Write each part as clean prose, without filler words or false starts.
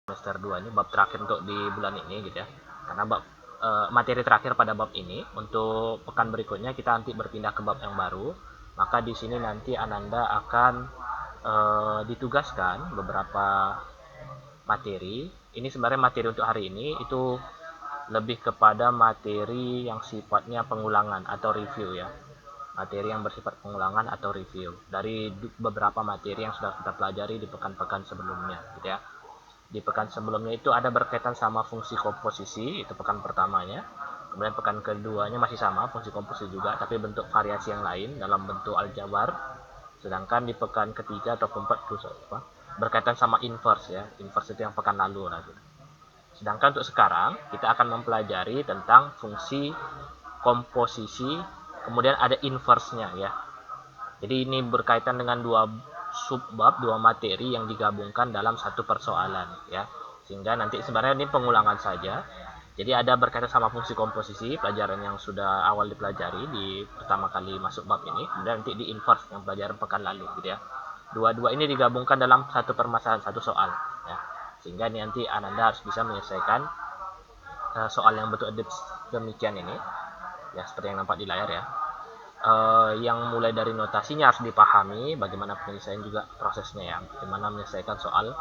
semester 2 ini, bab terakhir untuk di bulan ini gitu ya. Karena bab materi terakhir pada bab ini. Untuk pekan berikutnya kita nanti berpindah ke bab yang baru. Maka di sini nanti Ananda akan ditugaskan beberapa materi. Ini sebenarnya materi untuk hari ini itu lebih kepada materi yang sifatnya pengulangan atau review ya. Materi yang bersifat pengulangan atau review dari beberapa materi yang sudah kita pelajari di pekan-pekan sebelumnya gitu ya. Di pekan sebelumnya itu ada berkaitan sama fungsi komposisi, itu pekan pertamanya. Kemudian pekan keduanya masih sama, fungsi komposisi juga, tapi bentuk variasi yang lain dalam bentuk aljabar. Sedangkan di pekan ketiga atau keempat itu berkaitan sama inverse ya. Inverse itu yang pekan lalu lah gitu. Sedangkan untuk sekarang kita akan mempelajari tentang fungsi komposisi, kemudian ada inverse-nya ya. Jadi ini berkaitan dengan dua subbab, dua materi yang digabungkan dalam satu persoalan ya. Sehingga nanti sebenarnya ini pengulangan saja. Jadi ada berkaitan sama fungsi komposisi, pelajaran yang sudah awal dipelajari di pertama kali masuk bab ini, kemudian nanti di inverse yang pelajaran pekan lalu gitu ya. Dua-dua ini digabungkan dalam satu permasalahan, satu soal ya. Sehingga nanti Ananda harus bisa menyelesaikan soal yang bentuk demikian ini ya, seperti yang nampak di layar ya. Yang mulai dari notasinya harus dipahami, bagaimana penyelesaian juga prosesnya ya, bagaimana menyelesaikan soal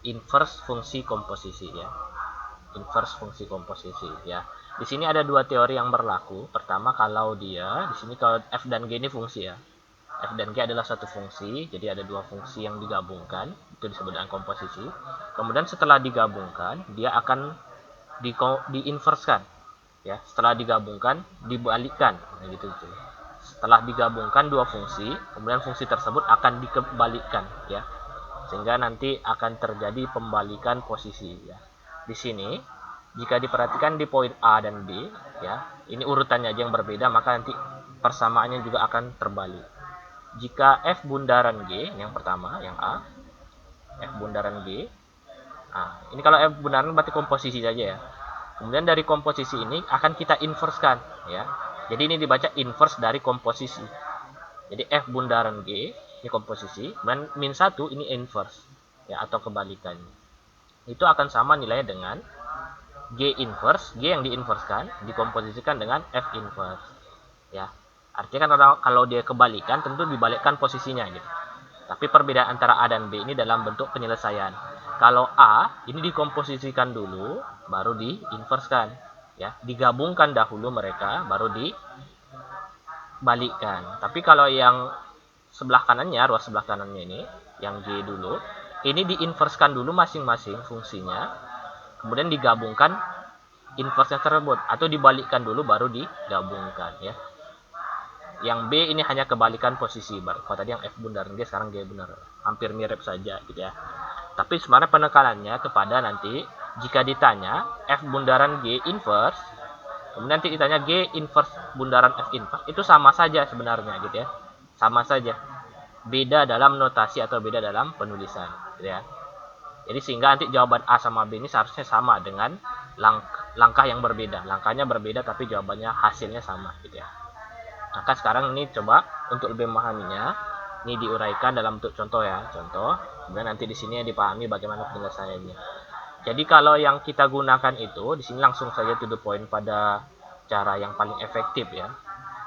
inverse fungsi komposisi ya. Inverse fungsi komposisi ya. Di sini ada dua teori yang berlaku. Pertama, kalau dia di sini kalau f dan g ini fungsi ya. F dan G adalah satu fungsi, jadi ada dua fungsi yang digabungkan, itu disebut dengan komposisi. Kemudian setelah digabungkan, dia akan diinverskan. Ya, setelah digabungkan, dibalikkan, gitu. Setelah digabungkan dua fungsi, kemudian fungsi tersebut akan dikebalikan, ya, sehingga nanti akan terjadi pembalikan posisi. Ya. Di sini, jika diperhatikan di poin A dan B, ya, ini urutannya aja yang berbeda, maka nanti persamaannya juga akan terbalik. Jika F bundaran G, yang pertama, yang A, F bundaran G, nah, ini kalau F bundaran berarti komposisi saja ya. Kemudian dari komposisi ini akan kita inverskan ya. Jadi ini dibaca inverse dari komposisi. Jadi F bundaran G, ini komposisi, dan min 1 ini inverse ya, atau kebalikannya. Itu akan sama nilainya dengan G inverse, G yang diinverskan dikomposisikan dengan F inverse ya. Artinya kan kalau dia kebalikan tentu dibalikkan posisinya gitu. Tapi perbedaan antara A dan B ini dalam bentuk penyelesaian. Kalau A ini dikomposisikan dulu baru diinverskan ya, digabungkan dahulu mereka baru dibalikkan. Tapi kalau yang sebelah kanannya, ruas sebelah kanannya ini yang G dulu, ini diinverskan dulu masing-masing fungsinya, kemudian digabungkan inverse tersebut atau dibalikkan dulu baru digabungkan ya. Yang B ini hanya kebalikan posisi. Kalau tadi yang F bundaran G, sekarang G benar. Hampir mirip saja gitu ya. Tapi sebenarnya penekanannya kepada nanti jika ditanya F bundaran G inverse, kemudian nanti ditanya G inverse bundaran F inverse, itu sama saja sebenarnya gitu ya. Sama saja. Beda dalam notasi atau beda dalam penulisan gitu ya. Jadi sehingga nanti jawaban A sama B ini seharusnya sama dengan langkah yang berbeda. Langkahnya berbeda tapi jawabannya hasilnya sama gitu ya. Maka sekarang ini coba untuk lebih memahaminya, ini diuraikan dalam bentuk contoh ya, contoh. Kemudian nanti di sini dipahami bagaimana penyelesaiannya. Jadi kalau yang kita gunakan itu, di sini langsung saja to the point pada cara yang paling efektif ya.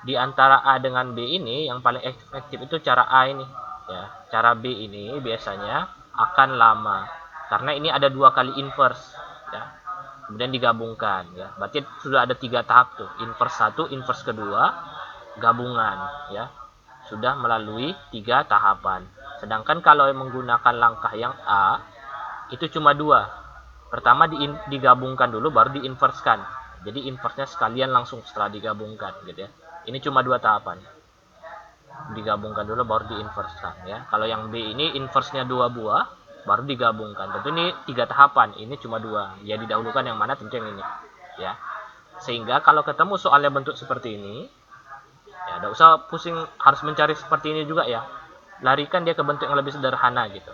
Di antara A dengan B ini, yang paling efektif itu cara A ini. Ya, cara B ini biasanya akan lama, karena ini ada dua kali inverse. Ya. Kemudian digabungkan. Ya. Berarti sudah ada 3 tahap tuh, inverse 1, inverse kedua, gabungan ya, sudah melalui 3 tahapan. Sedangkan kalau menggunakan langkah yang A itu cuma 2. Pertama digabungkan dulu baru diinverskan. Jadi inversnya sekalian langsung setelah digabungkan gitu ya. Ini cuma 2 tahapan. Digabungkan dulu baru diinverskan ya. Kalau yang B ini inversnya 2 buah baru digabungkan. Tentu ini 3 tahapan. Ini cuma 2. Ya didahulukan yang mana tentu yang ini ya. Sehingga kalau ketemu soalnya bentuk seperti ini, ya, tidak usah pusing harus mencari seperti ini juga ya. Larikan dia ke bentuk yang lebih sederhana gitu.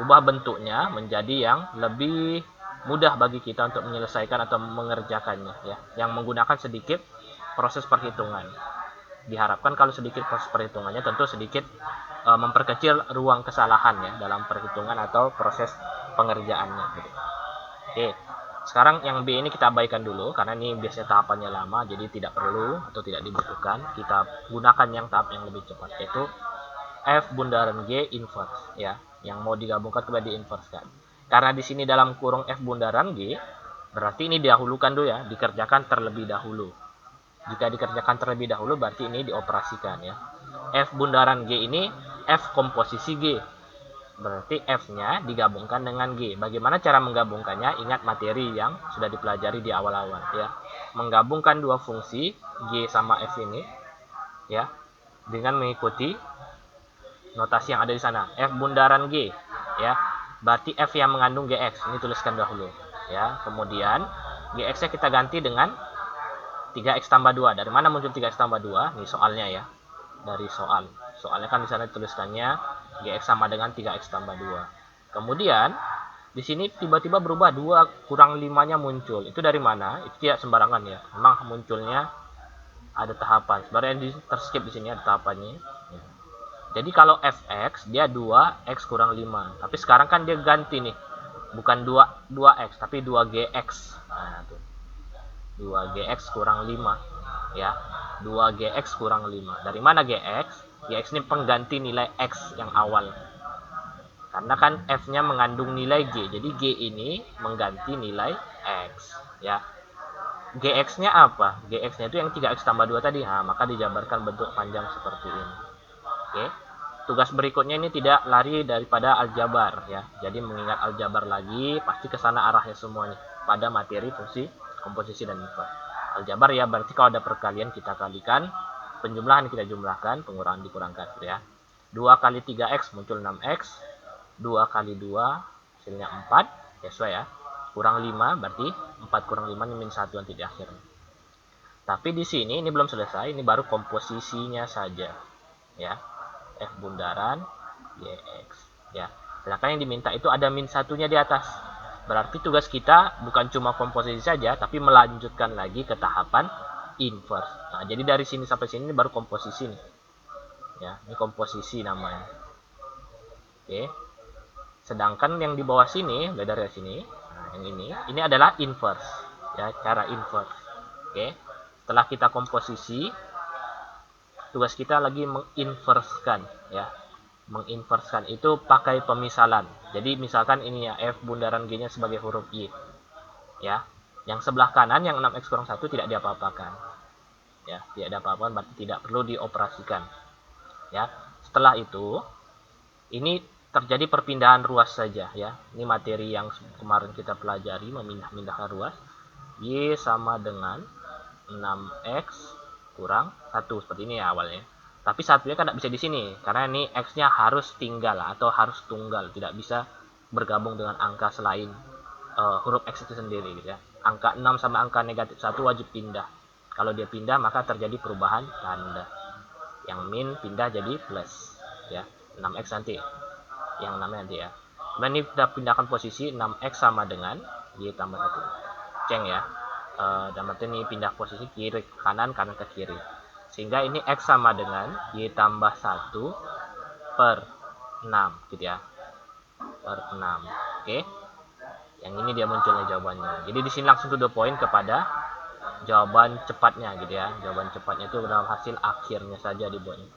Ubah bentuknya menjadi yang lebih mudah bagi kita untuk menyelesaikan atau mengerjakannya ya. Yang menggunakan sedikit proses perhitungan. Diharapkan kalau sedikit proses perhitungannya tentu sedikit memperkecil ruang kesalahan ya dalam perhitungan atau proses pengerjaannya gitu. Oke, sekarang yang B ini kita abaikan dulu karena ini biasanya tahapannya lama, jadi tidak perlu atau tidak dibutuhkan. Kita gunakan yang tahap yang lebih cepat, yaitu F bundaran G inverse ya, yang mau digabungkan kemudian diinversekan. Karena di sini dalam kurung F bundaran G, berarti ini didahulukan dulu ya, dikerjakan terlebih dahulu. Jika dikerjakan terlebih dahulu berarti ini dioperasikan ya. F bundaran G ini F komposisi G. Berarti F-nya digabungkan dengan G. Bagaimana cara menggabungkannya? Ingat materi yang sudah dipelajari di awal-awal ya. Menggabungkan dua fungsi G sama F ini ya dengan mengikuti notasi yang ada di sana. F bundaran G ya. Berarti F yang mengandung GX. Ini tuliskan dahulu ya. Kemudian GX-nya kita ganti dengan 3x tambah 2. Dari mana muncul 3x tambah 2? Ini soalnya ya. Dari soal. Soalnya kan di sana dituliskannya GX sama dengan 3x tambah 2. Kemudian di sini tiba-tiba berubah 2 kurang 5-nya muncul. Itu dari mana? Itu tidak sembarangan ya. Memang munculnya ada tahapan. Sebenarnya terskip di sini ada tahapannya. Ya. Jadi kalau fx dia 2x kurang 5. Tapi sekarang kan dia ganti nih. Bukan 2x tapi 2gx. Nah, tuh. 2gx kurang 5 ya. 2gx kurang 5. Dari mana gx? Gx ini pengganti nilai x yang awal. Karena kan f-nya mengandung nilai g. Jadi g ini mengganti nilai x ya. Gx-nya apa? Gx-nya itu yang 3x tambah 2 tadi. Nah, maka dijabarkan bentuk panjang seperti ini. Oke. Tugas berikutnya ini tidak lari daripada aljabar ya. Jadi mengingat aljabar lagi pasti ke sana arahnya semuanya pada materi fungsi komposisi dan inverse. Aljabar ya berarti kalau ada perkalian kita kalikan, penjumlahan kita jumlahkan, pengurangan dikurangkan ya. 2 kali 3x muncul 6x, 2 kali 2 hasilnya 4, ya sesuai ya. Kurang 5 berarti 4 kurang 5 ini min 1 nanti di akhir. Tapi di sini ini belum selesai, ini baru komposisinya saja ya. F bundaran GX ya. Sedangkan yang diminta itu ada min satunya di atas. Berarti tugas kita bukan cuma komposisi saja, tapi melanjutkan lagi ke tahapan inverse. Nah, jadi dari sini sampai sini baru komposisi nih. Ya, ini komposisi namanya. Oke. Sedangkan yang di bawah sini, dari sini, nah yang ini adalah inverse. Ya, cara inverse. Oke. Setelah kita komposisi, tugas kita lagi menginverskan ya. Menginverskan itu pakai pemisalan. Jadi misalkan ini ya F bundaran G-nya sebagai huruf Y. Ya. Yang sebelah kanan yang 6x kurang 1 tidak diapa-apakan. Ya, tidak diapa-apakan berarti tidak perlu dioperasikan. Ya. Setelah itu ini terjadi perpindahan ruas saja ya. Ini materi yang kemarin kita pelajari memindah-mindahkan ruas. Y sama dengan 6x kurang 1 seperti ini ya awalnya. Tapi satunya kan tidak bisa di sini karena ini x-nya harus tinggal atau harus tunggal, tidak bisa bergabung dengan angka selain huruf x itu sendiri gitu ya. Angka 6 sama angka negatif 1 wajib pindah. Kalau dia pindah maka terjadi perubahan tanda. Yang min pindah jadi plus ya. 6x nanti. Yang namanya nanti ya. Kemudian ini kita pindahkan posisi 6x sama dengan y tambah 1. Ceng ya. Dan berarti ini pindah posisi kiri ke kanan, kanan ke kiri. Sehingga ini x sama dengan y tambah 1 per 6 gitu ya. Per 6. Oke. Yang ini dia munculnya jawabannya. Jadi di sini langsung to the point kepada jawaban cepatnya gitu ya. Jawaban cepatnya itu dalam hasil akhirnya saja dibuatnya.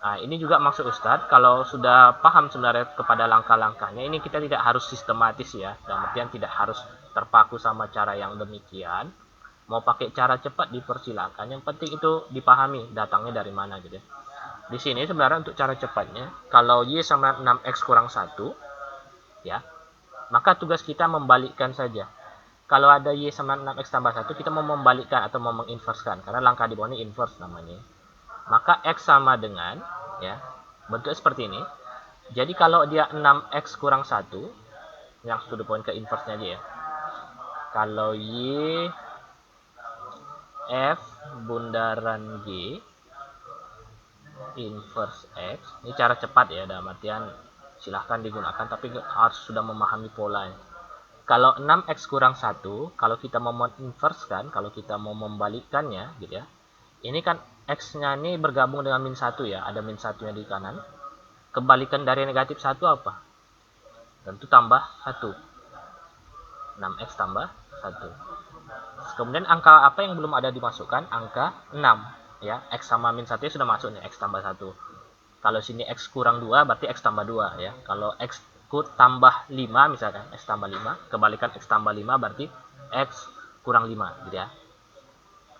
Nah, ini juga maksud Ustadz, kalau sudah paham sebenarnya kepada langkah-langkahnya, ini kita tidak harus sistematis ya. Dalam artian tidak harus terpaku sama cara yang demikian. Mau pakai cara cepat dipersilakan. Yang penting itu dipahami datangnya dari mana gitu ya. Di sini sebenarnya untuk cara cepatnya, kalau Y sama 6x kurang 1, ya, maka tugas kita membalikkan saja. Kalau ada Y sama 6x tambah 1, kita mau membalikkan atau mau menginverskan. Karena langkah di bawah ini inverse namanya. Maka x sama dengan ya bentuknya seperti ini. Jadi kalau dia 6x kurang 1, yang to the point ke inverse-nya aja ya. Kalau y f bundaran g inverse x, ini cara cepat ya, dalam artian silahkan digunakan tapi harus sudah memahami polanya. Kalau 6x kurang 1, kalau kita mau menginverskan, kalau kita mau membalikkannya gitu ya. Ini kan x-nya ini bergabung dengan min 1 ya, ada min 1-nya di kanan. Kebalikan dari negatif 1 apa? Tentu tambah 1. 6x tambah 1. Kemudian angka apa yang belum ada dimasukkan? Angka 6. Ya, x sama min 1 sudah masuk nih, x tambah 1. Kalau sini x kurang 2 berarti x tambah 2 ya. Kalau x tambah 5 misalkan, x tambah 5, kebalikan x tambah 5 berarti x kurang 5 gitu ya.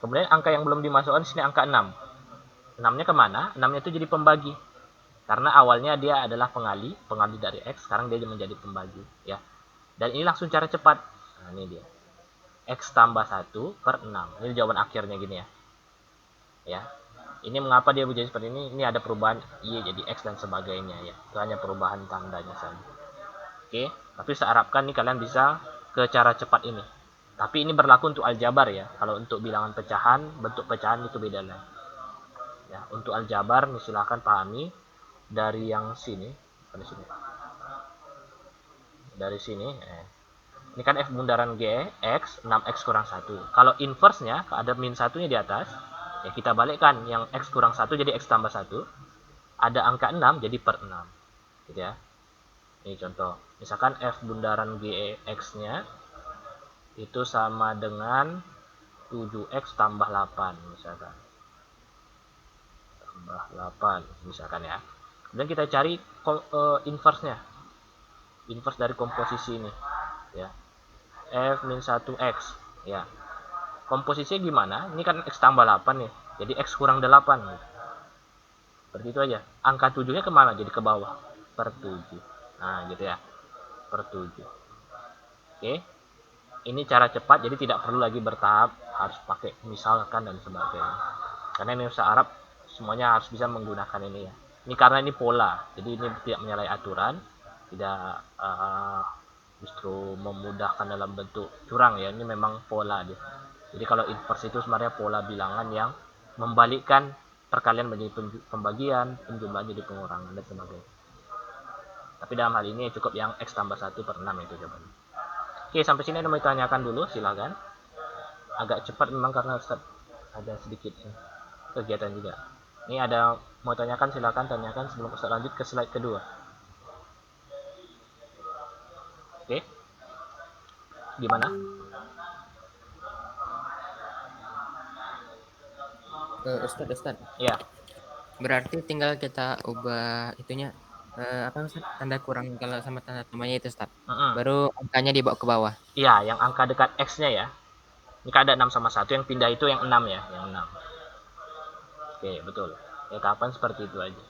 Kemudian angka yang belum dimasukkan sini angka 6. 6-nya kemana? 6-nya itu jadi pembagi. Karena awalnya dia adalah pengali dari x, sekarang dia menjadi pembagi ya. Dan ini langsung cara cepat. Nah, ini dia. X tambah 1 per 6. Ini jawaban akhirnya gini ya. Ya. Ini mengapa dia menjadi seperti ini? Ini ada perubahan Y jadi X dan sebagainya ya. Itu hanya perubahan tandanya saja. Oke, tapi saya harapkan nih kalian bisa ke cara cepat ini. Tapi ini berlaku untuk aljabar ya. Kalau untuk bilangan pecahan, bentuk pecahan itu beda lah. Ya, untuk aljabar silahkan pahami dari yang sini, dari sini. Dari sini, ini kan F bundaran G, X, 6X kurang 1. Kalau inverse-nya, ada min 1-nya di atas, ya kita balikkan. Yang X kurang 1 jadi X tambah 1. Ada angka 6 jadi per 6. Gitu ya. Ini contoh. Misalkan F bundaran G, X-nya itu sama dengan 7X tambah 8. Misalkan. Tambah 8. Misalkan ya. Kemudian kita cari inverse-nya. Inverse dari komposisi ini. Ya. F min 1X ya. Komposisinya gimana? Ini kan X tambah 8 nih, jadi X kurang 8 gitu. Seperti itu aja. Angka 7 nya kemana? Jadi ke bawah, per 7. Nah gitu ya, per 7. Oke, ini cara cepat, jadi tidak perlu lagi bertahap harus pakai misalkan dan sebagainya, karena ini bahasa Arab semuanya harus bisa menggunakan ini ya. Ini karena ini pola, jadi ini tidak menyalahi aturan, tidak justru memudahkan dalam bentuk curang ya. Ini memang pola dia. Jadi kalau inverse itu sebenarnya pola bilangan yang membalikkan perkalian menjadi pembagian, penjumlahan jadi pengurangan dan sebagainya. Tapi dalam hal ini cukup yang X tambah 1 per 6 itu jawabannya. Oke, sampai sini ada mau ditanyakan dulu, silakan. Agak cepat memang karena ada sedikit kegiatan juga. Ini ada mau tanyakan, silakan tanyakan sebelum Ustaz lanjut ke slide kedua. Oke. Gimana? Ustad. Ya. Berarti tinggal kita ubah itunya apa Ustad? Tanda kurang kalau sama tanda tambahnya itu Ustad. Baru angkanya dibawa ke bawah. Iya, yang angka dekat X-nya ya. Ini kan ada 6 sama 1, yang pindah itu yang 6 ya, yang 6. Oke, betul. Ya, kapan seperti itu aja.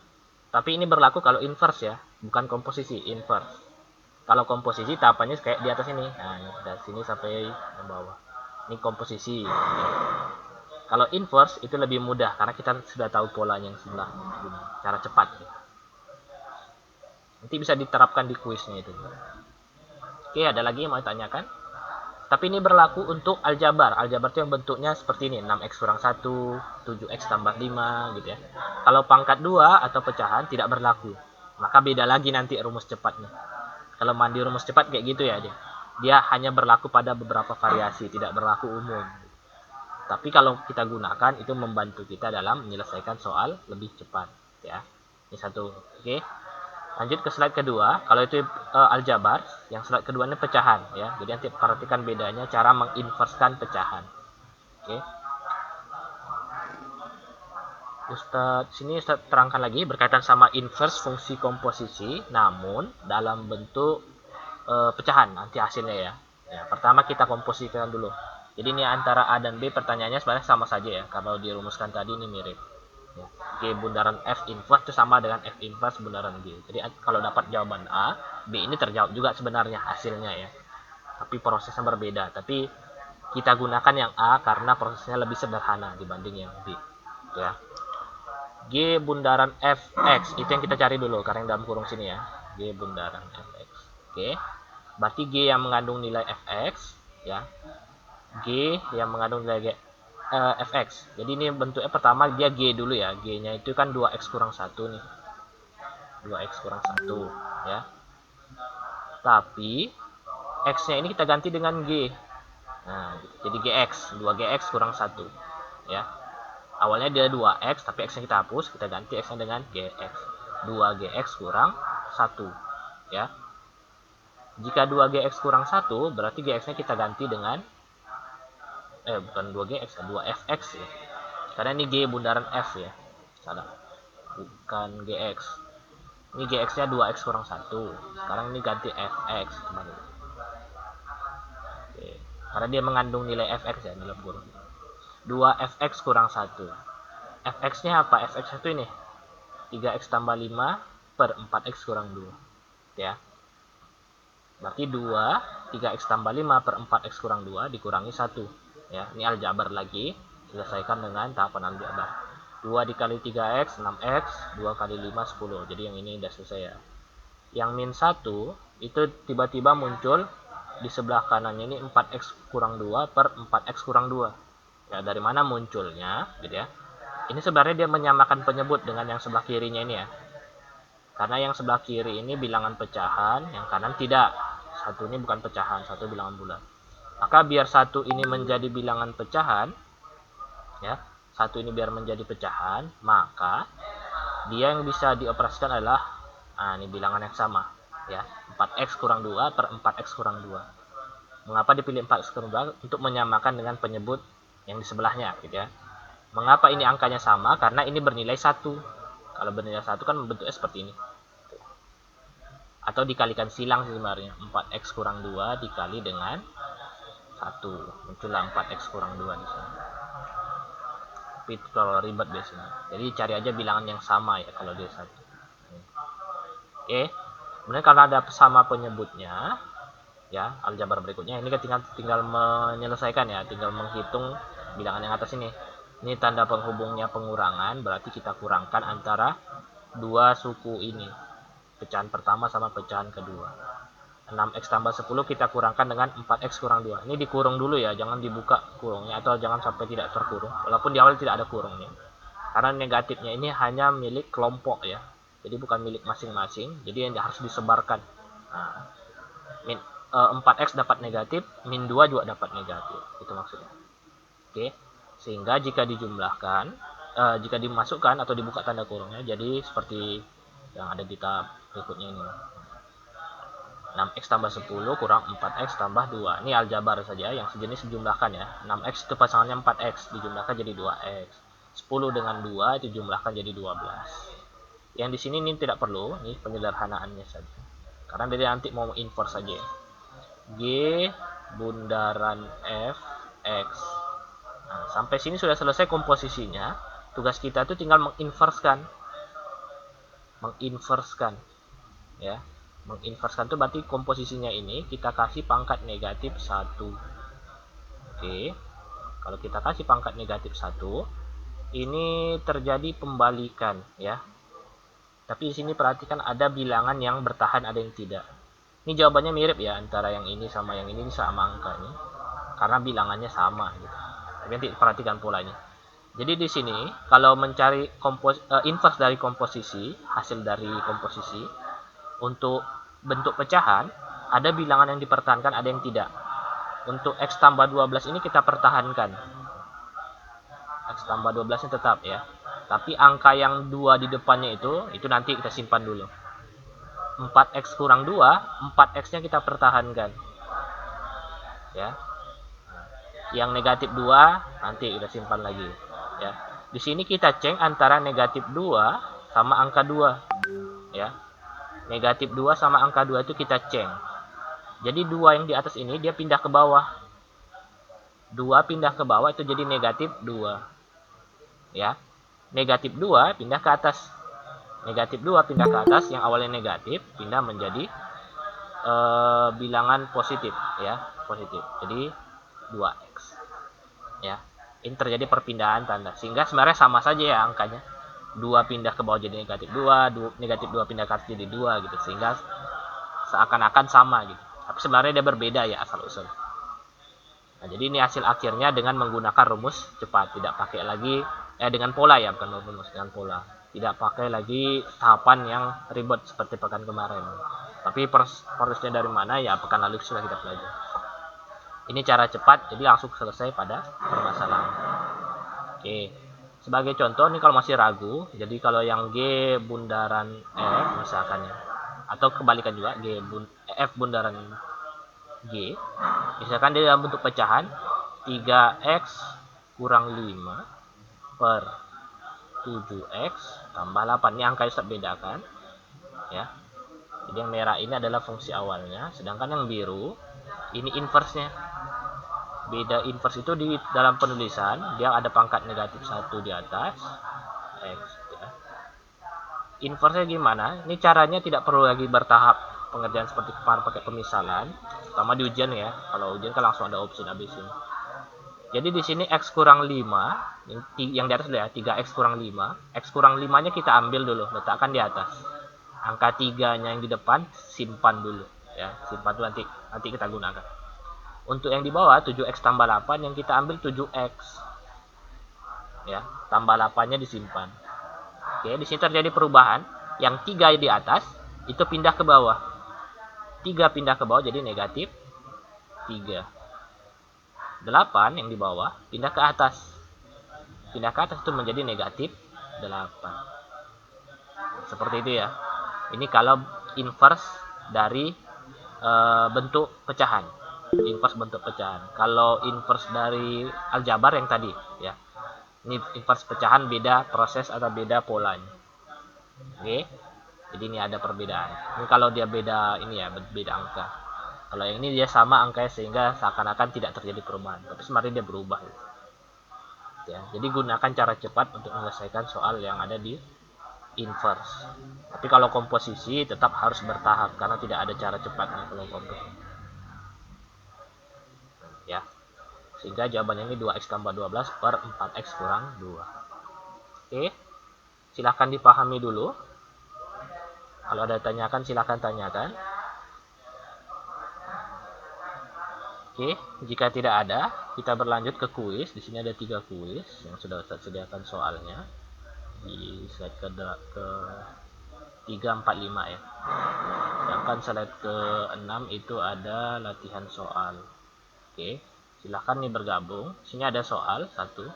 Tapi ini berlaku kalau inverse ya, bukan komposisi, inverse. Kalau komposisi tahapannya kayak di atas ini. Nah, dari sini sampai ke bawah. Ini komposisi. Kalau inverse itu lebih mudah karena kita sudah tahu polanya yang sebelah. Cara cepat. Nanti bisa diterapkan di kuisnya itu. Oke, ada lagi yang mau ditanyakan? Tapi ini berlaku untuk aljabar. Aljabar itu yang bentuknya seperti ini, 6x kurang 1, 7x tambah 5 gitu ya. Kalau pangkat 2 atau pecahan tidak berlaku. Maka beda lagi nanti rumus cepatnya. Kalau mandi rumus cepat kayak gitu ya dia. Dia hanya berlaku pada beberapa variasi, tidak berlaku umum. Tapi kalau kita gunakan itu membantu kita dalam menyelesaikan soal lebih cepat ya. Ini satu. Oke. Lanjut ke slide kedua. Kalau itu aljabar, yang slide kedua ini pecahan ya. Jadi nanti perhatikan bedanya cara menginverskan pecahan. Oke. Ustaz terangkan lagi berkaitan sama inverse fungsi komposisi, namun dalam bentuk pecahan nanti hasilnya ya. Ya, pertama kita komposisikan dulu. Jadi ini antara A dan B pertanyaannya sebenarnya sama saja ya. Kalau dirumuskan tadi ini mirip. Ya. G bundaran F inverse itu sama dengan F inverse bundaran G. Jadi kalau dapat jawaban A, B ini terjawab juga sebenarnya hasilnya ya. Tapi prosesnya berbeda. Tapi kita gunakan yang A karena prosesnya lebih sederhana dibanding yang B. Ya. G bundaran Fx itu yang kita cari dulu karena yang dalam kurung sini ya. G bundaran Fx. Oke. Berarti G yang mengandung nilai Fx ya. G yang mengandung nilai Fx. Jadi ini bentuknya pertama dia G dulu ya. G-nya itu kan 2x kurang 1 nih. 2x kurang 1 ya. Tapi x-nya ini kita ganti dengan G. Nah, jadi Gx, 2Gx kurang 1 ya. Awalnya dia 2x tapi x-nya kita hapus, kita ganti x-nya dengan Gx. 2Gx kurang 1 ya. Jika 2GX kurang 1, berarti GX-nya kita ganti dengan bukan 2GX, 2FX ya. Karena ini G bundaran F ya. Salah. Bukan GX. Ini GX-nya 2X kurang 1. Sekarang ini ganti FX kembali. Oke. Karena dia mengandung nilai FX ya dalam kurung. 2FX kurang 1. FX-nya apa? FX itu ini. 3X tambah 5 per 4X kurang 2. Ya. Berarti 2, 3X tambah 5 per 4X kurang 2 dikurangi 1. Ya, ini aljabar lagi. Selesaikan dengan tahapan aljabar. 2 dikali 3X, 6X. 2 kali 5, 10. Jadi yang ini udah selesai ya. Yang min 1, itu tiba-tiba muncul di sebelah kanannya ini 4X kurang 2 per 4X kurang 2. Ya, dari mana munculnya, gitu ya. Ini sebenarnya dia menyamakan penyebut dengan yang sebelah kirinya ini ya. Karena yang sebelah kiri ini bilangan pecahan, yang kanan tidak. Satu ini bukan pecahan, satu bilangan bulat. Maka biar satu ini menjadi bilangan pecahan, ya, satu ini biar menjadi pecahan, maka dia yang bisa dioperasikan adalah, ini bilangan yang sama, ya, 4X kurang 2 per 4X kurang 2. Mengapa dipilih 4X kurang 2? Untuk menyamakan dengan penyebut yang di sebelahnya, gitu ya. Mengapa ini angkanya sama? Karena ini bernilai 1. Kalau bernilai 1 kan bentuknya seperti ini. Atau dikalikan silang sebenarnya. 4X kurang 2 dikali dengan 1. Muncullah 4X kurang 2 di sini. Tapi kalau ribet biasanya. Jadi cari aja bilangan yang sama ya kalau dia 1. Oke. Kemudian karena ada sama penyebutnya, ya, aljabar berikutnya ini tinggal menyelesaikan ya, tinggal menghitung bilangan yang atas ini. Ini tanda penghubungnya pengurangan, berarti kita kurangkan antara dua suku ini. Pecahan pertama sama pecahan kedua. 6X tambah 10 kita kurangkan dengan 4X kurang 2. Ini dikurung dulu ya, jangan dibuka kurungnya atau jangan sampai tidak terkurung. Walaupun di awal tidak ada kurungnya. Karena negatifnya ini hanya milik kelompok ya. Jadi bukan milik masing-masing, jadi yang harus disebarkan. Nah, 4X dapat negatif, min 2 juga dapat negatif. Itu maksudnya. Oke. Sehingga jika dijumlahkan, jika dimasukkan atau dibuka tanda kurungnya, jadi seperti yang ada di tahap berikutnya ini. 6X tambah 10 kurang 4X tambah 2. Ini aljabar saja, yang sejenis dijumlahkan ya. 6X itu pasangannya 4X, dijumlahkan jadi 2X. 10 dengan 2 itu jumlahkan jadi 12. Yang di sini ini tidak perlu, ini penyederhanaannya saja. Karena dia nanti mau inverse saja. G bundaran F X. Nah, sampai sini sudah selesai komposisinya. Tugas kita itu tinggal menginverskan. Ya. Menginverskan itu berarti komposisinya ini kita kasih pangkat negatif 1. Oke. Kalau kita kasih pangkat negatif 1, ini terjadi pembalikan ya. Tapi di sini perhatikan ada bilangan yang bertahan, ada yang tidak. Ini jawabannya mirip ya antara yang ini sama yang ini sama angkanya. Karena bilangannya sama gitu. Tapi nanti perhatikan polanya. Jadi di sini kalau mencari inverse dari komposisi, hasil dari komposisi untuk bentuk pecahan, ada bilangan yang dipertahankan, ada yang tidak. Untuk X tambah 12 ini kita pertahankan. X tambah 12 ini tetap ya. Tapi angka yang 2 di depannya itu nanti kita simpan dulu. 4X kurang 2, 4X-nya kita pertahankan. Ya. Yang negatif 2 nanti kita simpan lagi. Ya. Di sini kita cek antara negatif 2 sama angka 2. Ya. Negatif 2 sama angka 2 itu kita cek. Jadi 2 yang di atas ini dia pindah ke bawah. 2 pindah ke bawah itu jadi negatif 2. Ya. Negatif 2 pindah ke atas. Negatif 2 pindah ke atas, yang awalnya negatif pindah menjadi bilangan positif ya, positif. Jadi 2X. Ya. Ini terjadi perpindahan tanda. Sehingga sebenarnya sama saja ya angkanya. 2 pindah ke bawah jadi negatif 2, negatif 2 pindah ke atas jadi 2 gitu. Sehingga seakan-akan sama gitu. Tapi sebenarnya dia berbeda ya asal usul. Nah, jadi ini hasil akhirnya dengan menggunakan rumus cepat, tidak pakai lagi dengan pola ya, bukan rumus, dengan pola. Tidak pakai lagi tahapan yang ribet seperti pekan kemarin. Tapi prosesnya dari mana ya pekan lalu sudah kita pelajari. Ini cara cepat, jadi langsung selesai pada permasalahan. Oke. Sebagai contoh nih kalau masih ragu, jadi kalau yang G bundaran F misalkan ya, atau kebalikan juga G F bundaran G, misalkan dia dalam bentuk pecahan 3x kurang 5 per 7x tambah 8. Ini angka yang bedakan ya. Jadi yang merah ini adalah fungsi awalnya, sedangkan yang biru ini inverse-nya. Beda inverse itu di dalam penulisan dia ada pangkat negatif 1 di atas x ya. Inverse-nya gimana? Ini caranya tidak perlu lagi bertahap pengerjaan seperti kemarin pakai pemisalan, terutama di ujian ya. Kalau ujian kan langsung ada opsi habisin. Jadi di sini x kurang 5, yang di atas ya 3x kurang 5. X kurang 5-nya kita ambil dulu, letakkan di atas. Angka 3-nya yang di depan simpan dulu ya. Simpan dulu, nanti kita gunakan. Untuk yang di bawah 7x tambah 8 yang kita ambil 7x. Ya, tambah 8-nya disimpan. Oke, di sini terjadi perubahan. Yang 3 di atas itu pindah ke bawah. 3 pindah ke bawah jadi negatif 3. 8 yang di bawah pindah ke atas. Pindah ke atas itu menjadi negatif 8. Seperti itu ya. Ini kalau inverse dari bentuk pecahan. Inverse bentuk pecahan. Kalau inverse dari aljabar yang tadi ya. Ini inverse pecahan beda proses atau beda polanya. Oke. Jadi ini ada perbedaan. Ini kalau dia beda ini ya, beda angka. Kalau yang ini dia sama angkanya sehingga seakan-akan tidak terjadi perubahan, tapi sebenarnya dia berubah. Ya, jadi gunakan cara cepat untuk menyelesaikan soal yang ada di inverse. Tapi kalau komposisi tetap harus bertahap karena tidak ada cara cepatnya kalau komposisi. Ya. Sehingga jawabannya ini 2x tambah 12 per 4x kurang 2. Oke. Silahkan dipahami dulu. Kalau ada tanyakan silahkan tanyakan. Oke, jika tidak ada, kita berlanjut ke kuis. Di sini ada 3 kuis yang sudah saya sediakan soalnya di slide ke 3, 4, 5 ya. Sedangkan slide ke 6 itu ada latihan soal. Oke, silahkan nih bergabung. Sini ada soal 1,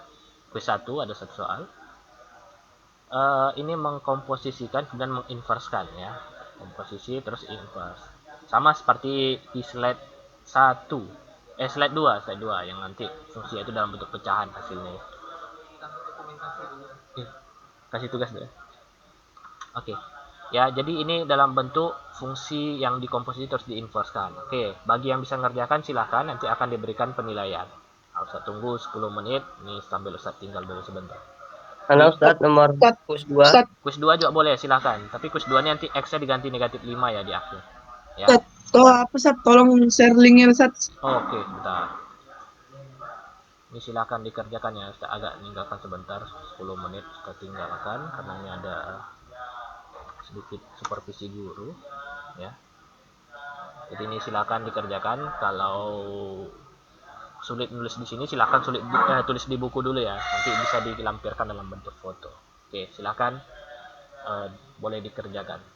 kuis 1 ada 1 soal. Ini mengkomposisikan dan menginverskan ya. Komposisi terus inverse. Sama seperti di slide 1. Slide 2 yang nanti fungsi itu dalam bentuk pecahan hasilnya. Kasih tugas dulu. Oke. Ya, jadi ini dalam bentuk fungsi yang dikomposisi terus diinverskan. Oke, bagi yang bisa mengerjakan silahkan, nanti akan diberikan penilaian. Harus tunggu 10 menit. Ini sambil Ustaz tinggal dulu sebentar. Halo Ustaz, nomor kuis 2. Kuis 2 juga boleh, silahkan. Tapi kuis 2 nanti X-nya diganti negatif 5 ya di akhir. Ya. Tolong share linknya Ustaz. Oke, bentar. Ini silahkan dikerjakan ya. Kita agak tinggalkan sebentar, 10 menit kita tinggalkan karena ini ada sedikit supervisi guru ya. Jadi ini silahkan dikerjakan. Kalau sulit nulis di sini silahkan tulis di buku dulu ya. Nanti bisa dilampirkan dalam bentuk foto. Oke, silahkan boleh dikerjakan.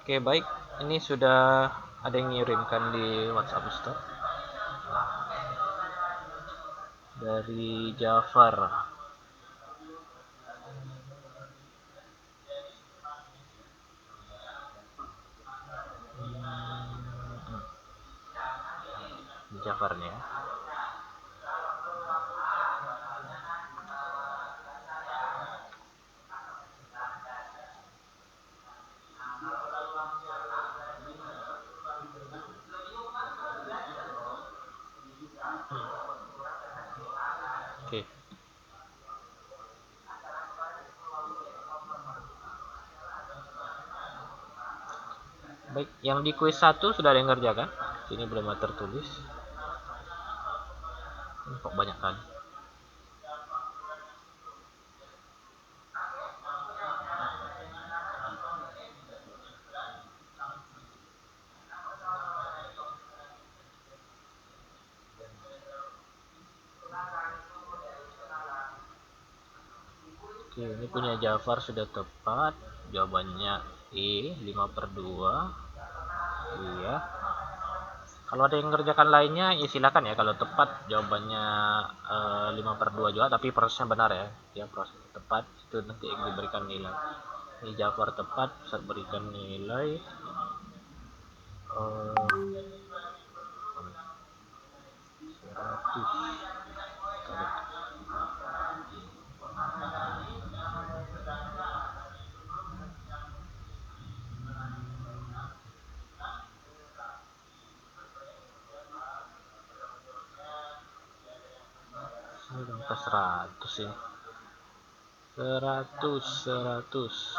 Oke, baik. Ini sudah ada yang ngirimkan di WhatsApp Ustaz. Dari Jafar. Jafar nih ya. Oke. Baik, yang di kuis 1 sudah ada yang ngerjakan? Sini belum ada tertulis. Ini kok banyak kali. Oke, ini punya Jafar sudah tepat. Jawabannya E, 5/2. Iya. Kalau ada yang mengerjakan lainnya, ya silakan ya. Kalau tepat jawabannya 5/2 juga, tapi prosesnya benar ya. Ya, proses tepat itu nanti yang diberikan nilai. Ini Jafar tepat, saya berikan nilai 100. Ini udah ke 100 ini. 100.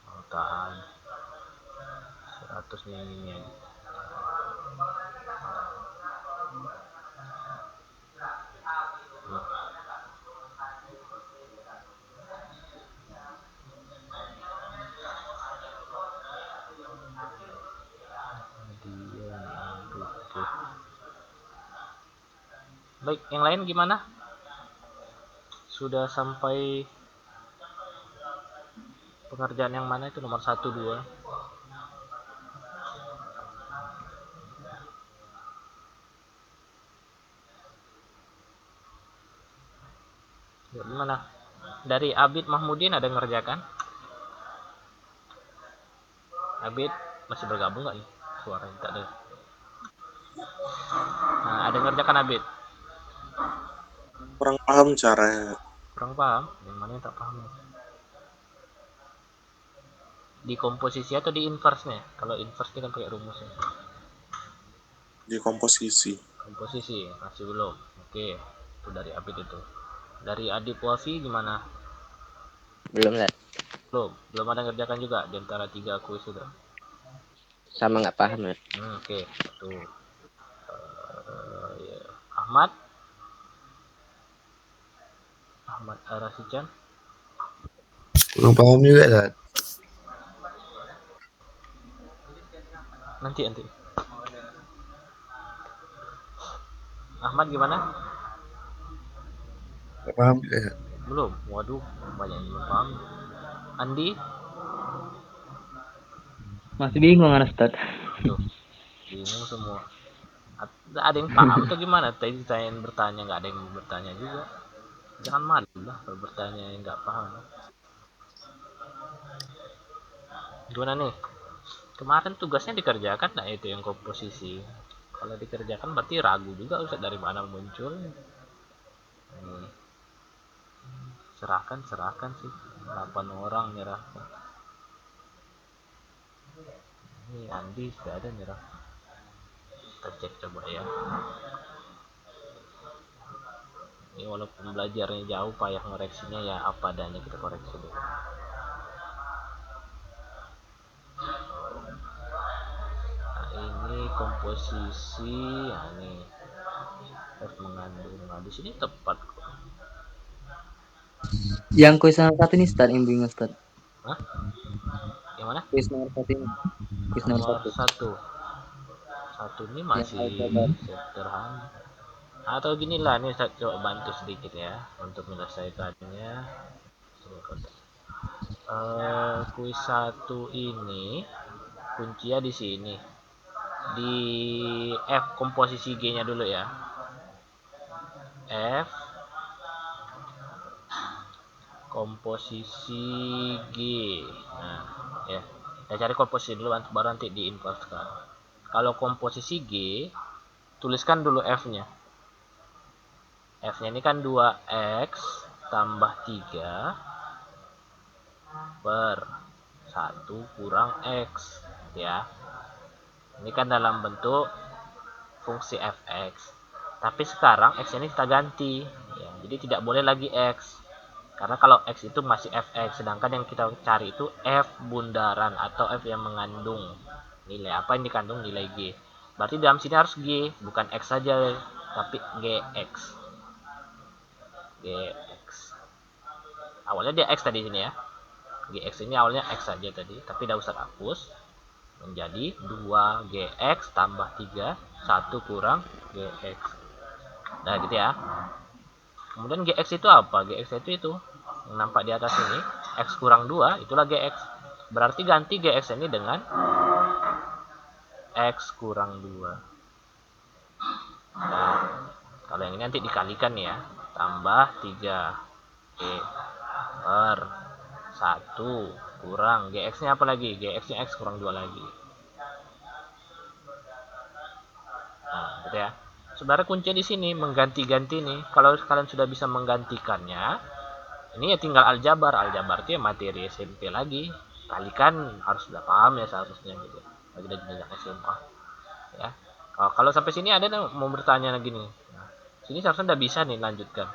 Oh, tahan. 100 nih ini. Baik, yang lain gimana? Sudah sampai pengerjaan yang mana itu, nomor 1, 2? Ya, gimana? Dari Abid Mahmudin ada yang ngerjakan? Abid masih bergabung nggak nih? Suaranya tak ada. Nah, ada yang ngerjakan Abid? Kurang paham caranya. Kurang paham? Yang mana yang tak paham? Di komposisi atau di inverse-nya? Kalau inverse ini kan pakai rumusnya. Di komposisi. Komposisi masih belum. Oke, itu dari Abid itu. Dari Adip Wafi gimana? Belum lah. Belum ada ngerjakan juga di antara 3 kuis itu. Sama nggak paham ya. Oke, tuh. Ya. Ahmad Arasican. Kurang paham juga kan? Nanti. Ahmad gimana? Gak paham juga kan? Belum. Waduh, banyak yang belum paham. Andi? Masih bingung kan Ustaz? Tuh, bingung semua. Ada yang paham atau gimana? Tadi saya yang bertanya, nggak ada yang bertanya juga. Jangan malu lah kalau bertanya yang nggak paham. Gimana nih? Kemarin tugasnya dikerjakan nah itu yang komposisi. Kalau dikerjakan berarti ragu juga Ustaz dari mana muncul. Serahkan sih. 8 orang nyerahkan. Ini Andi sudah ada nyerah. Kita cek coba ya. Ini walaupun belajarnya jauh, payah ngoreksinya ya apa adanya kita koreksi dulu. Nah, ini komposisi, ya ini harus mengandung. Nah, di sini tepat kok. Yang kuis nomor 1 ini Ustaz, yang bingung Ustaz. Hah? Yang mana? Kuis nomor 1 ini. Kuis nomor 1. Satu ini masih sederhana. Atau gini lah, ini saya coba bantu sedikit ya untuk menyelesaikannya. Kuis 1 ini kuncinya di sini. Di F komposisi G-nya dulu ya. F komposisi G. Nah, ya. Kita cari komposisi dulu baru nanti diinputkan. Kalau komposisi G, tuliskan dulu F-nya. F-nya ini kan 2x tambah 3 per 1 kurang x ya. Ini kan dalam bentuk fungsi fx. Tapi sekarang x ini kita ganti ya. Jadi tidak boleh lagi x. Karena kalau x itu masih fx, sedangkan yang kita cari itu f bundaran atau f yang mengandung nilai apa yang dikandung nilai g. Berarti dalam sini harus g, bukan x saja, tapi gx. Gx. Awalnya dia x tadi sini ya. Gx ini awalnya x saja tadi, tapi udah usah hapus. Menjadi 2gx tambah 3, 1 kurang gx. Nah gitu ya. Kemudian gx itu apa? Gx itu yang nampak di atas ini, x kurang 2, itulah gx. Berarti ganti gx ini dengan x kurang 2. Nah, kalau yang ini nanti dikalikan ya, tambah 3 per 1 kurang gx nya apa lagi? Gx nya x kurang 2 lagi. Nah, gitu ya. Sebenarnya kuncinya di sini mengganti-ganti nih. Kalau kalian sudah bisa menggantikannya, ini ya tinggal aljabar. Aljabar itu ya materi SMP lagi. Kalikan harus sudah paham ya seharusnya gitu. Bagi dari jenjang SMA. Ya. Kalau sampai sini ada yang mau bertanya lagi nih. Nah, sini seharusnya udah bisa nih lanjutkan.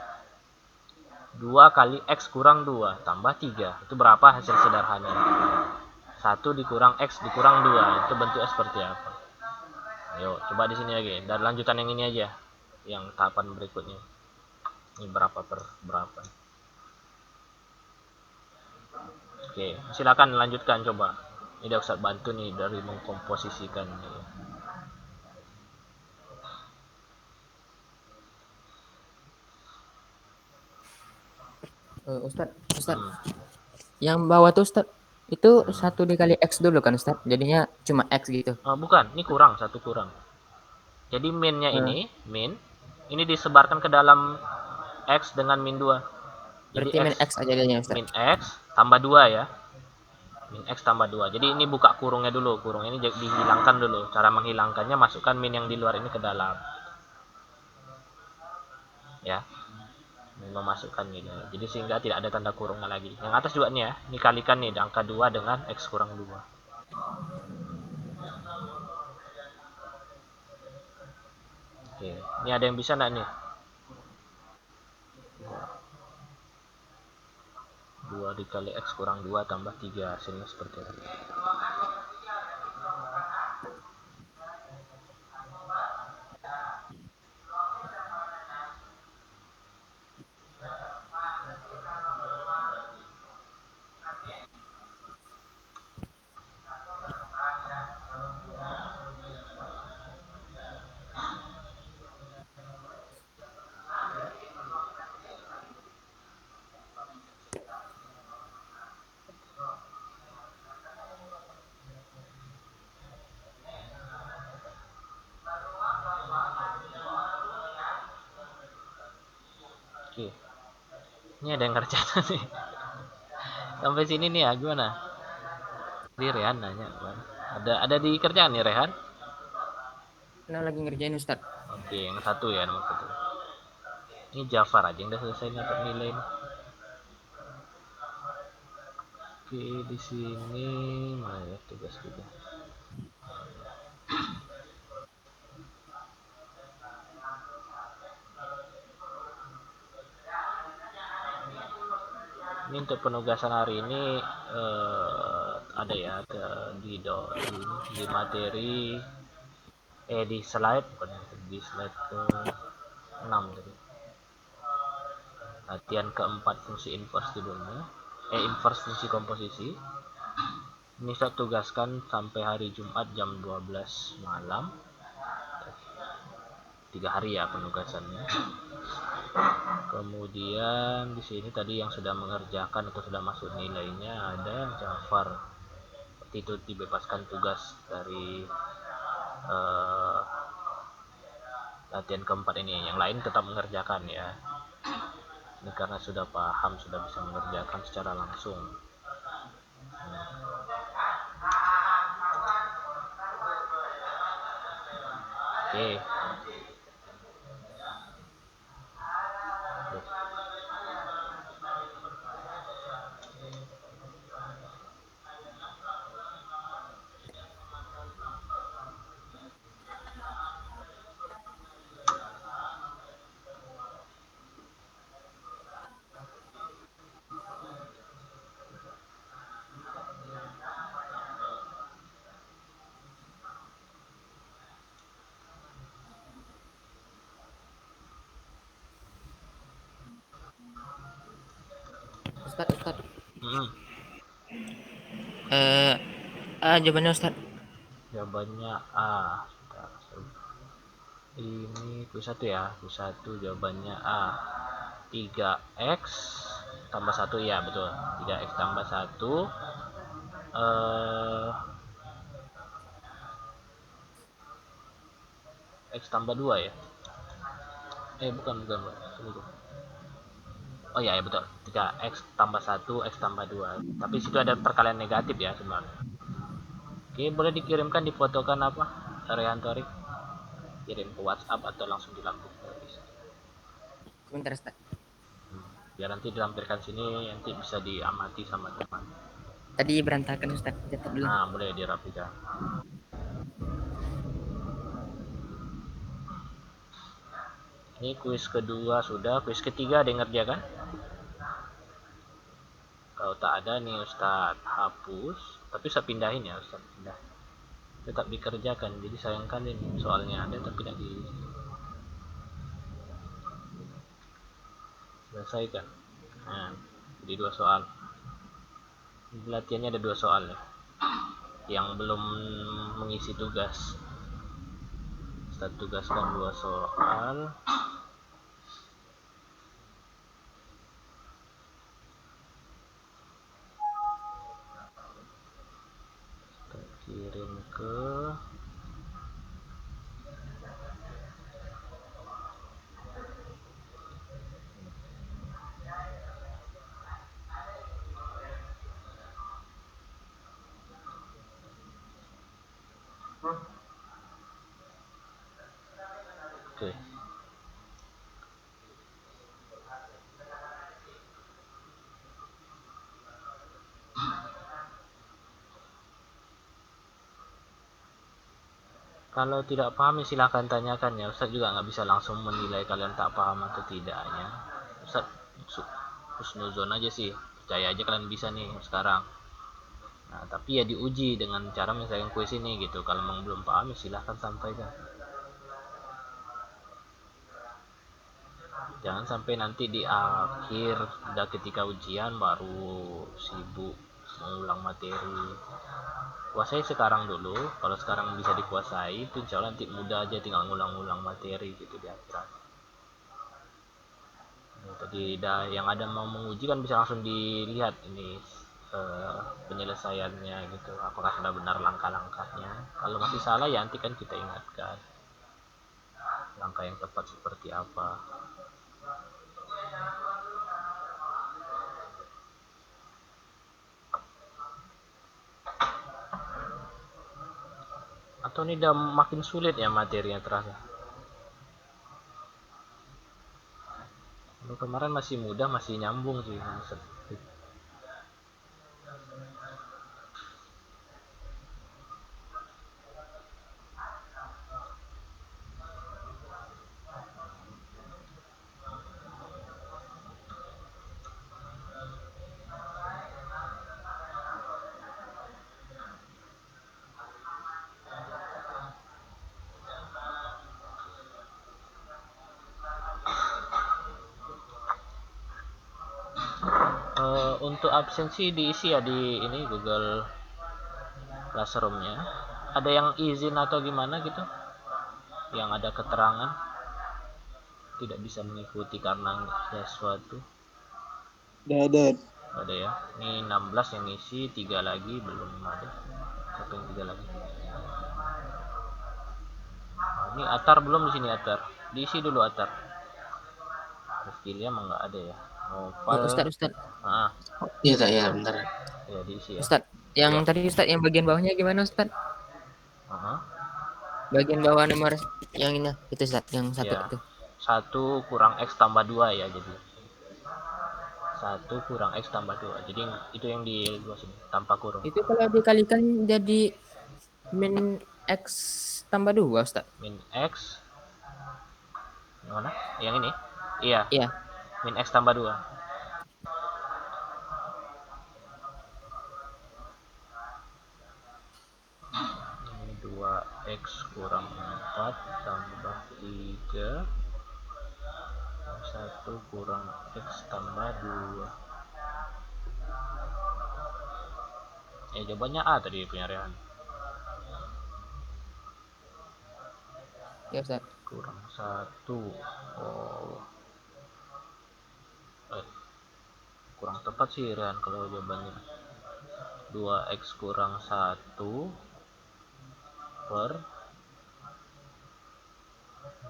2 kali x kurang 2 tambah 3. Itu berapa hasil sederhana? 1 dikurang x dikurang 2. Itu bentuknya seperti apa? Ayo, coba di sini lagi. Dan lanjutan yang ini aja. Yang tahapan berikutnya. Ini berapa per berapa? Oke, silakan lanjutkan coba. Ini udah Ustaz bantu nih dari mengkomposisikan. Ustaz. Yang bawah tuh Ustaz, itu 1 dikali x dulu kan Ustaz? Jadinya cuma x gitu. Bukan, ini kurang, 1 kurang. Jadi min-nya ini disebarkan ke dalam x dengan min 2. Jadi berarti min x aja jadinya Ustaz. Min x tambah 2 ya. Min x tambah 2. Jadi ini buka kurungnya dulu. Kurung ini dihilangkan dulu. Cara menghilangkannya masukkan min yang di luar ini ke dalam. Ya. Memasukkan ini. Jadi sehingga tidak ada tanda kurungnya lagi. Yang atas juga nih ya. Ini kalikan nih angka 2 dengan x kurang 2. Oke. Ini ada yang bisa enggak nih? 2 dikali x kurang 2 tambah 3. Hasilnya seperti apa? Oke. Ini ada yang ngerjain nih. Sampai sini nih ya, gimana? Di Rehan nanya. Ada di kerjaan nih Rehan? Nah, lagi ngerjain Ustaz. Oke, yang 1 ya, nomor 1. Ini Jafar aja yang udah selesai dapat nilai nih. Oke, di sini mana ya tugas juga. Ini untuk penugasan hari ini ada ya, ada di materi di slide di slide ke 6 tadi. Latihan keempat fungsi inverse judulnya. Inverse fungsi komposisi. Ini saya tugaskan sampai hari Jumat jam 12 malam. 3 hari ya penugasannya. Kemudian di sini tadi yang sudah mengerjakan atau sudah masuk nilainya ada Jafar. Itu dibebaskan tugas dari latihan keempat ini. Yang lain tetap mengerjakan ya. Ini karena sudah paham, sudah bisa mengerjakan secara langsung. Oke. Ustad. Jawabannya Ustad. Jawabannya A. Ini Q1 ya. Q1 jawabannya A. 3x tambah 1 ya, betul. 3x tambah 1 x tambah 2 ya. Bukan. Oh ya, betul. 3x tambah 1 x tambah 2. Tapi situ ada perkalian negatif ya sebenarnya. Oke, boleh dikirimkan, difotokan apa? Rehantori. Kirim ke WhatsApp atau langsung dilampirkan bisa. Sebentar, Ustad. Biar nanti dilampirkan sini, nanti bisa diamati sama teman. Tadi berantakan, Ustad. Nah, boleh dirapikan. Ini kuis kedua sudah, kuis ketiga ada yang ngerjakan? Kalau tak ada nih Ustadz hapus, tapi saya pindahin ya Ustadz, pindah. Tetap dikerjakan, jadi sayangkan ini soalnya ada tapi tidak diselesaikan. Nah, jadi 2 soal. Latihannya ada 2 soal ya, yang belum mengisi tugas. Ustadz tugaskan 2 soal. Kirim ke oke. Kalau tidak paham ya silahkan tanyakan ya. Ustadz juga nggak bisa langsung menilai kalian tak paham atau tidaknya. Ustadz husnuzon aja sih, percaya aja kalian bisa nih sekarang. Nah, tapi ya diuji dengan cara misalnya kuis ini gitu. Kalau memang belum paham ya silahkan sampaikan. Jangan sampai nanti di akhir udah ketika ujian baru sibuk mengulang materi. Kuasai sekarang dulu, kalau sekarang bisa dikuasai itu insya Allah nanti mudah aja, tinggal ngulang-ngulang materi gitu di akhirat. Nah, tadi yang ada mau menguji kan bisa langsung dilihat ini penyelesaiannya gitu, apakah sudah benar langkah-langkahnya. Kalau masih salah ya nanti kan kita ingatkan langkah yang tepat seperti apa. Atau ini udah makin sulit ya materinya terasa. Kalau kemarin masih mudah, masih nyambung sih. Untuk absensi diisi ya di ini Google Classroom-nya. Ada yang izin atau gimana gitu? Yang ada keterangan? tidak bisa mengikuti karena ada sesuatu. Ada. Ada ya. Ini 16 yang ngisi, 3 lagi belum ada. Siapa yang 3 lagi? Nah, ini Atar belum di sini Atar. Diisi dulu Atar. Skill-nya emang nggak ada ya. Novel. Ustadz. Iya tak ya, bentar. Ya diisi ya. Ustadz, yang Ya. tadi Ustadz yang bagian bawahnya gimana Ustadz? Bagian bawah nomor yang ini itu Ustadz, yang satu Ya. itu. 1 kurang X tambah 2 ya jadi. 1 kurang X tambah 2. Jadi itu yang di luar sini tanpa kurung. Itu kalau dikalikan jadi min X tambah 2 Ustadz. Min X. Yang mana? Yang ini? Iya. Iya. Min X tambah 2. Ini 2X kurang 4 tambah 3. 1 kurang X tambah 2. Jawabannya A tadi punya Rehan. Ya Ustaz. Kurang 1. Oh. Kurang tepat sih Rehan kalau jawabannya. 2X kurang 1 per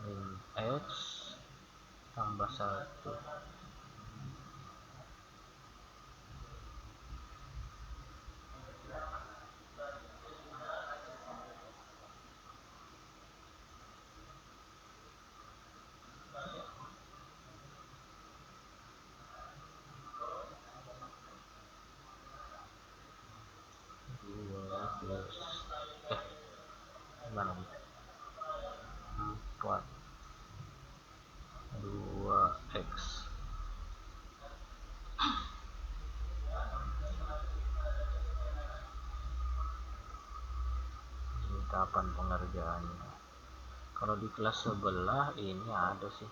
min X tambah 1. Gimana nih? 4 2X. Ini kapan pengerjaannya? Kalau di kelas sebelah ini ada sih.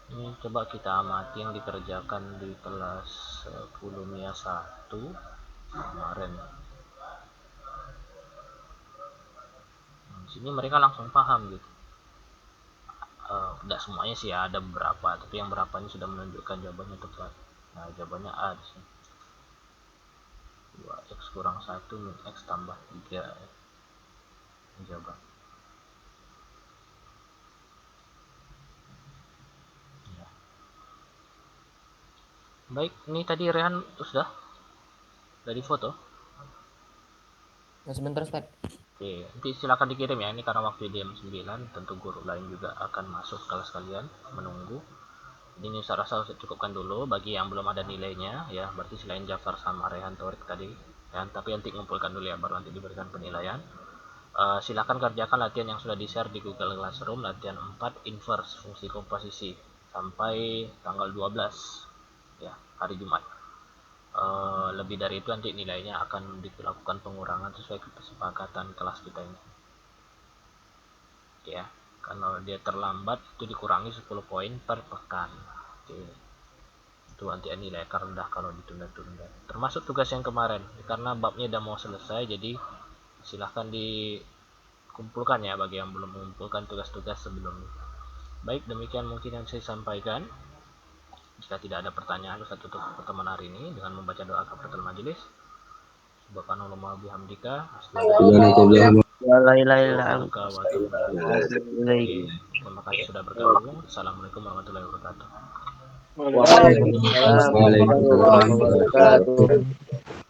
Ini coba kita amati yang dikerjakan di kelas 10 MIA 1 kemarin. Di sini mereka langsung paham gitu. Tidak semuanya sih ya, ada beberapa, tapi yang berapa ini sudah menunjukkan jawabannya tepat. Nah, jawabannya A di sini. 2X kurang 1 min X tambah 3. Jawaban. Baik, ini tadi Rehan sudah dari foto. Sebentar Ustaz. Oke, nanti silakan dikirim ya. Ini karena waktu jam 9, tentu guru lain juga akan masuk kelas kalian menunggu. Jadi ini saya rasa saya cukupkan dulu bagi yang belum ada nilainya ya. Berarti selain Jafar sama Rehan Torik tadi, ya, tapi nanti ngumpulkan dulu ya, baru nanti diberikan penilaian. Silakan kerjakan latihan yang sudah di-share di Google Classroom, latihan 4 inverse fungsi komposisi sampai tanggal 12 ya, hari Jumat. Lebih dari itu nanti nilainya akan dilakukan pengurangan sesuai kesepakatan kelas kita ini ya. Kalau dia terlambat itu dikurangi 10 poin per pekan. Oke. Itu nanti nilai akan rendah kalau ditunda-tunda, termasuk tugas yang kemarin karena babnya udah mau selesai. Jadi silahkan dikumpulkan ya bagi yang belum mengumpulkan tugas-tugas sebelumnya. Baik, demikian mungkin yang saya sampaikan. Jika tidak ada pertanyaan, saya tutup pertemuan hari ini dengan membaca doa kafaratul majelis. Subhanallah bihamdika. Terima kasih sudah bergabung. Assalamualaikum warahmatullahi wabarakatuh. Waalaikumsalam warahmatullahi wabarakatuh.